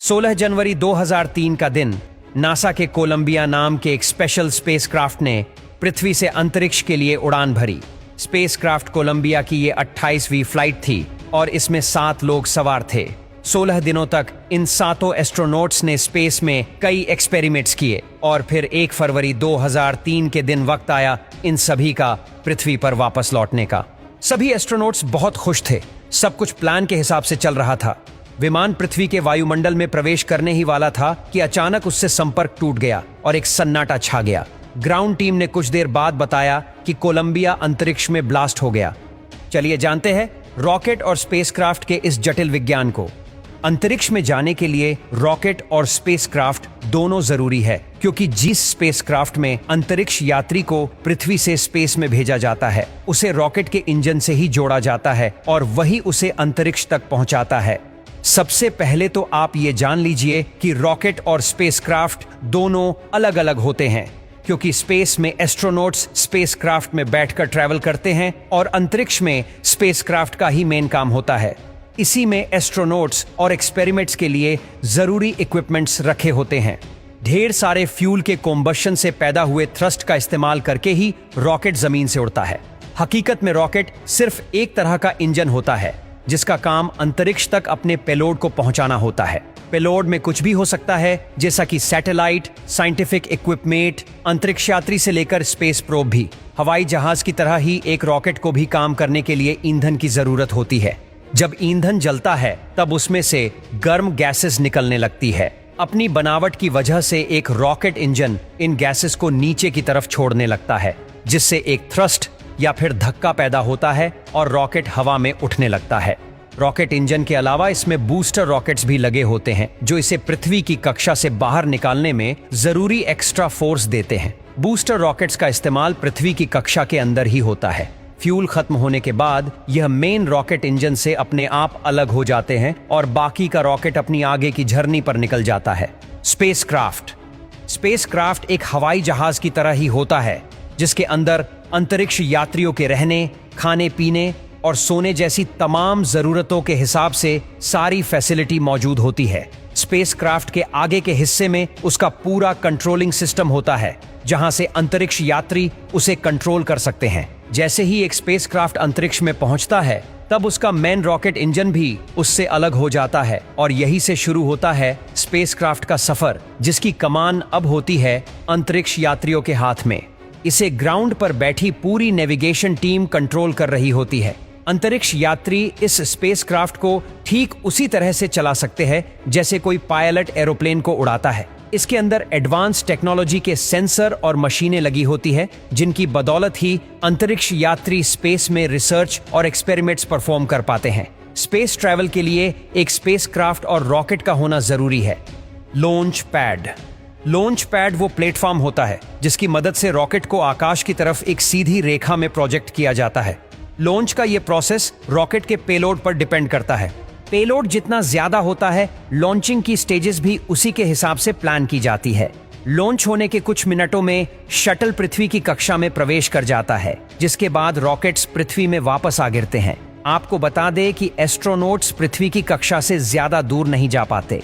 16 जनवरी 2003 का दिन नासा के कोलंबिया नाम के एक स्पेशल स्पेसक्राफ्ट ने पृथ्वी से अंतरिक्ष के लिए उड़ान भरी। स्पेसक्राफ्ट कोलंबिया की ये 28वीं फ्लाइट थी और इसमें 7 लोग सवार थे। 16 दिनों तक इन 7 एस्ट्रोनॉट्स ने स्पेस में कई एक्सपेरिमेंट्स किए और फिर 1 फरवरी 2003 के दिन वक्त आया इन सभी का पृथ्वी पर वापस लौटने का। सभी एस्ट्रोनॉट्स बहुत खुश थे। सब कुछ प्लान के हिसाब से चल रहा था। विमान पृथ्वी के वायुमंडल में प्रवेश करने ही वाला था कि अचानक उससे संपर्क टूट गया और एक सन्नाटा छा गया। ग्राउंड टीम ने कुछ देर बाद बताया कि कोलंबिया अंतरिक्ष में ब्लास्ट हो गया। चलिए जानते हैं रॉकेट और स्पेसक्राफ्ट के इस जटिल विज्ञान को। अंतरिक्ष में जाने के लिए रॉकेट और स्पेसक्राफ्ट दोनों जरूरी है, क्योंकि जिस स्पेसक्राफ्ट में अंतरिक्ष यात्री को पृथ्वी से स्पेस में भेजा जाता है उसे रॉकेट के इंजन से ही जोड़ा जाता है और वही उसे अंतरिक्ष तक पहुंचाता है। सबसे पहले तो आप ये जान लीजिए कि रॉकेट और स्पेसक्राफ्ट दोनों अलग अलग होते हैं, क्योंकि स्पेस में एस्ट्रोनॉट्स स्पेसक्राफ्ट में बैठकर ट्रैवल करते हैं और अंतरिक्ष में स्पेसक्राफ्ट का ही मेन काम होता है। इसी में एस्ट्रोनॉट्स और एक्सपेरिमेंट्स के लिए जरूरी इक्विपमेंट्स रखे होते हैं। ढेर सारे फ्यूल के कॉम्बशन से पैदा हुए थ्रस्ट का इस्तेमाल करके ही रॉकेट जमीन से उड़ता है। हकीकत में रॉकेट सिर्फ एक तरह का इंजन होता है जिसका काम अंतरिक्ष तक अपने पेलोड को पहुंचाना होता है। पेलोड में कुछ भी हो सकता है, जैसा कि सैटेलाइट, साइंटिफिक इक्विपमेंट, अंतरिक्ष यात्री से लेकर स्पेस प्रोब भी। हवाई जहाज की तरह ही एक रॉकेट को भी काम करने के लिए ईंधन की जरूरत होती है। जब ईंधन जलता है तब उसमें से गर्म गैसेस निकलने लगती है। अपनी बनावट की वजह से एक रॉकेट इंजन इन गैसेस को नीचे की तरफ छोड़ने लगता है, जिससे एक थ्रस्ट या फिर धक्का पैदा होता है और रॉकेट हवा में उठने लगता है। रॉकेट इंजन के अलावा इसमें बूस्टर रॉकेट्स भी लगे होते हैं जो इसे पृथ्वी की कक्षा से बाहर निकालने में जरूरी एक्स्ट्रा फोर्स देते हैं। बूस्टर रॉकेट्स का इस्तेमाल पृथ्वी की कक्षा के अंदर ही होता है। फ्यूल खत्म होने के बाद यह मेन रॉकेट इंजन से अपने आप अलग हो जाते हैं और बाकी का रॉकेट अपनी आगे की झरनी पर निकल जाता है। स्पेसक्राफ्ट एक हवाई जहाज की तरह ही होता है, जिसके अंदर अंतरिक्ष यात्रियों के रहने, खाने पीने और सोने जैसी तमाम जरूरतों के हिसाब से सारी फैसिलिटी मौजूद होती है। स्पेसक्राफ्ट के आगे के हिस्से में उसका पूरा कंट्रोलिंग सिस्टम होता है, जहां से अंतरिक्ष यात्री उसे कंट्रोल कर सकते हैं। जैसे ही एक स्पेसक्राफ्ट अंतरिक्ष में पहुंचता है तब उसका मेन रॉकेट इंजन भी उससे अलग हो जाता है और यही से शुरू होता है स्पेसक्राफ्ट का सफर, जिसकी कमान अब होती है अंतरिक्ष यात्रियों के हाथ में। इसे ग्राउंड पर बैठी पूरी नेविगेशन टीम कंट्रोल कर रही होती है। अंतरिक्ष यात्री इस स्पेसक्राफ्ट को ठीक उसी तरह से चला सकते हैं जैसे कोई पायलट एरोप्लेन को उड़ाता है। इसके अंदर एडवांस टेक्नोलॉजी के सेंसर और मशीनें लगी होती है, जिनकी बदौलत ही अंतरिक्ष यात्री स्पेस में रिसर्च और एक्सपेरिमेंट्स परफॉर्म कर पाते हैं। स्पेस ट्रैवल के लिए एक स्पेसक्राफ्ट और रॉकेट का होना जरूरी है। लॉन्च पैड वो प्लेटफॉर्म होता है जिसकी मदद से रॉकेट को आकाश की तरफ एक सीधी रेखा में प्रोजेक्ट किया जाता है। लॉन्च का ये प्रोसेस रॉकेट के पेलोड पर डिपेंड करता है। पेलोड जितना ज्यादा होता है, लॉन्चिंग की स्टेजेस भी उसी के हिसाब से प्लान की जाती है। लॉन्च होने के कुछ मिनटों में शटल पृथ्वी की कक्षा में प्रवेश कर जाता है, जिसके बाद रॉकेट्स पृथ्वी में वापस आ गिरते हैं। आपको बता दें कि एस्ट्रोनॉट्स पृथ्वी की कक्षा से ज्यादा दूर नहीं जा पाते।